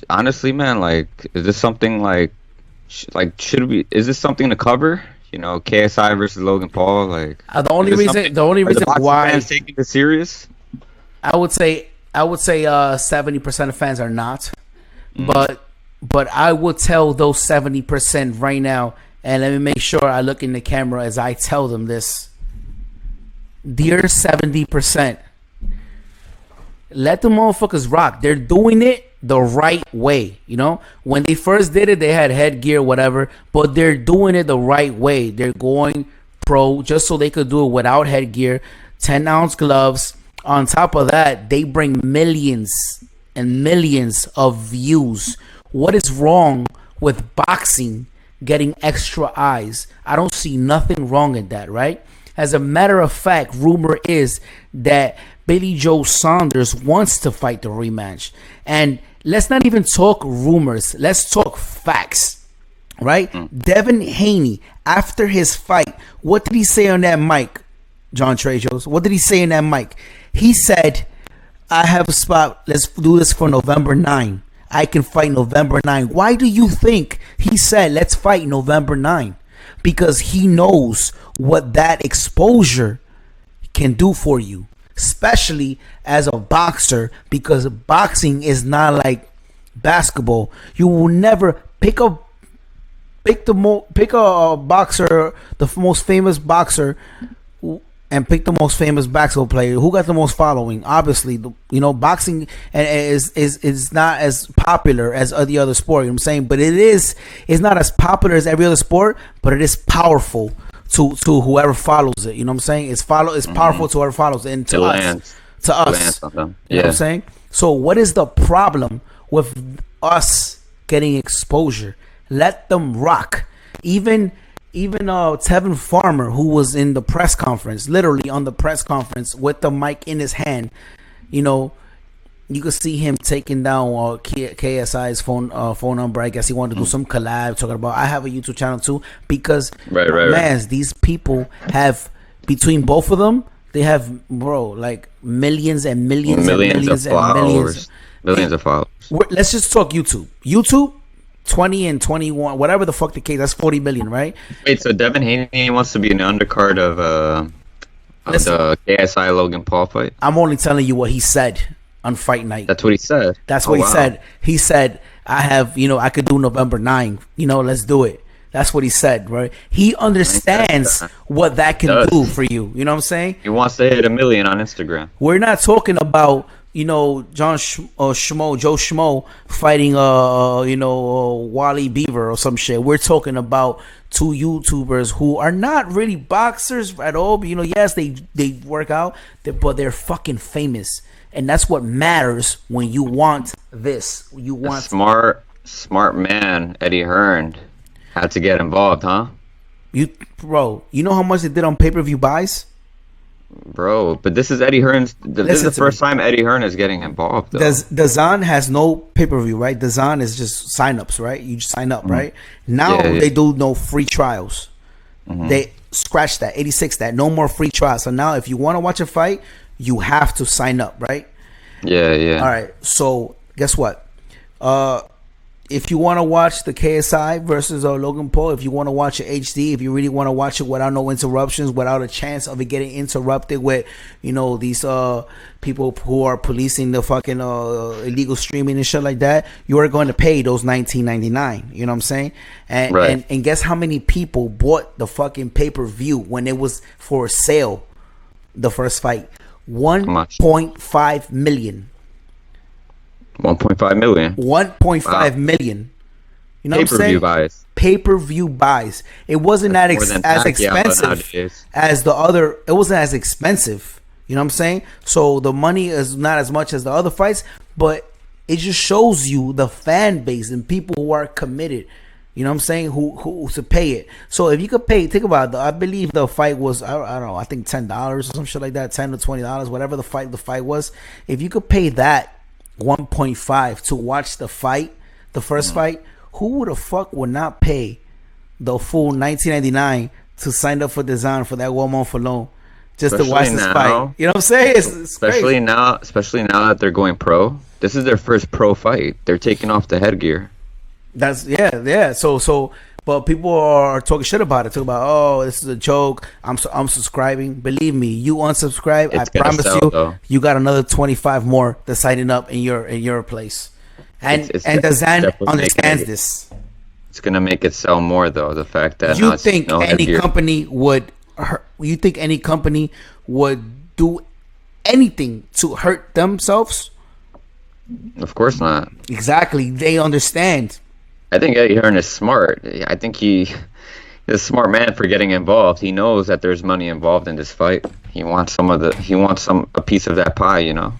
Honestly, man, like, is this something like, should we? Is this something to cover? KSI versus Logan Paul. Like, The is only this reason, something? the only Are the reason boxing why fans taking this serious? I would say 70% of fans are not, but I would tell those 70% right now, and let me make sure I look in the camera as I tell them this. Dear 70%, let the motherfuckers rock. They're doing it the right way. When they first did it, they had headgear, whatever, but they're doing it the right way. They're going pro just so they could do it without headgear, 10-ounce gloves. On top of that, they bring millions and millions of views. What is wrong with boxing getting extra eyes? I don't see nothing wrong in that, right? As a matter of fact, rumor is that Billy Joe Saunders wants to fight the rematch. And let's not even talk rumors. Let's talk facts, right? Devin Haney, after his fight, what did he say on that mic, John Trejos? What did he say in that mic? He said, I have a spot. Let's do this for November 9. I can fight November 9. Why do you think he said, let's fight November 9? Because he knows what that exposure can do for you, especially as a boxer, because boxing is not like basketball. You will never pick a boxer, the most famous boxer, and pick the most famous basketball player. Who got the most following? Obviously, boxing is not as popular as the other sport. You know what I'm saying? But it's not as popular as every other sport, but it is powerful to whoever follows it. You know what I'm saying? It's powerful to whoever follows it, and to us. You know what I'm saying? So what is the problem with us getting exposure? Let them rock. Even Tevin Farmer, who was in the press conference, literally on the press conference with the mic in his hand, you could see him taking down KSI's phone number. I guess he wanted to do some collab, talking about, I have a YouTube channel too, because these people have, between both of them, they have, like millions and millions and millions and millions of followers. Let's just talk YouTube 20 and 21, whatever the fuck the case, that's 40 million, right? Wait, so Devin Haney wants to be an undercard of the KSI Logan Paul fight? I'm only telling you what he said on fight night. That's what he said. That's what he said. He said, I have, I could do November 9. Let's do it. That's what he said, right? He understands what that can do for you. You know what I'm saying? He wants to hit 1 million on Instagram. We're not talking about Joe Schmo fighting Wally Beaver or some shit. We're talking about two YouTubers who are not really boxers at all, but yes, they work out, but they're fucking famous, and that's what matters when you want this. You want smart man Eddie Hearn had to get involved, huh? You know how much they did on pay-per-view buys? Bro, but this is Eddie Hearn's. This is the first time Eddie Hearn is getting involved, though. DAZN has no pay-per-view, right? DAZN is just sign-ups, right? You just sign up, right? Now they do no free trials. They scratch that, 86 that, no more free trials. So now if you want to watch a fight, you have to sign up, right? Yeah. All right, so guess what? If you want to watch the KSI versus Logan Paul, if you want to watch it HD, if you really want to watch it without no interruptions, without a chance of it getting interrupted with, these people who are policing the fucking illegal streaming and shit like that, you are going to pay those $19.99. You know what I'm saying? And guess how many people bought the fucking pay-per-view when it was for sale, the first fight? 1.5 million. 1.5 million. 1.5 million. You know what I'm saying? Buys. Pay-per-view buys. It wasn't as expensive as the other. It wasn't as expensive. You know what I'm saying? So the money is not as much as the other fights, but it just shows you the fan base and people who are committed. You know what I'm saying? Who to pay it. So if you could pay, think about it. I believe the fight was, I don't know, I think $10 or some shit like that, $10 to $20, whatever the fight was. If you could pay that 1.5 to watch the fight, the first fight, who the fuck would not pay the full $19.99 to sign up for DAZN for that 1 month alone just to watch this fight? You know what I'm saying? It's especially crazy. now that they're going pro. This is their first pro fight. They're taking off the headgear. That's yeah. So, but people are talking shit about it. Talking about, oh, this is a joke. I'm subscribing. Believe me, you unsubscribe. It's I gonna promise sell, you, though. you got another 25 more that's signing up in your place. And It's DAZN definitely understands making it. this. It's gonna make it sell more, though. The fact that You think no any headgear. company would? You think any company would do anything to hurt themselves? Of course not. Exactly. They understand. I think Eddie Hearn is smart. I think he's a smart man for getting involved. He knows that there's money involved in this fight. He wants a piece of that pie, you know.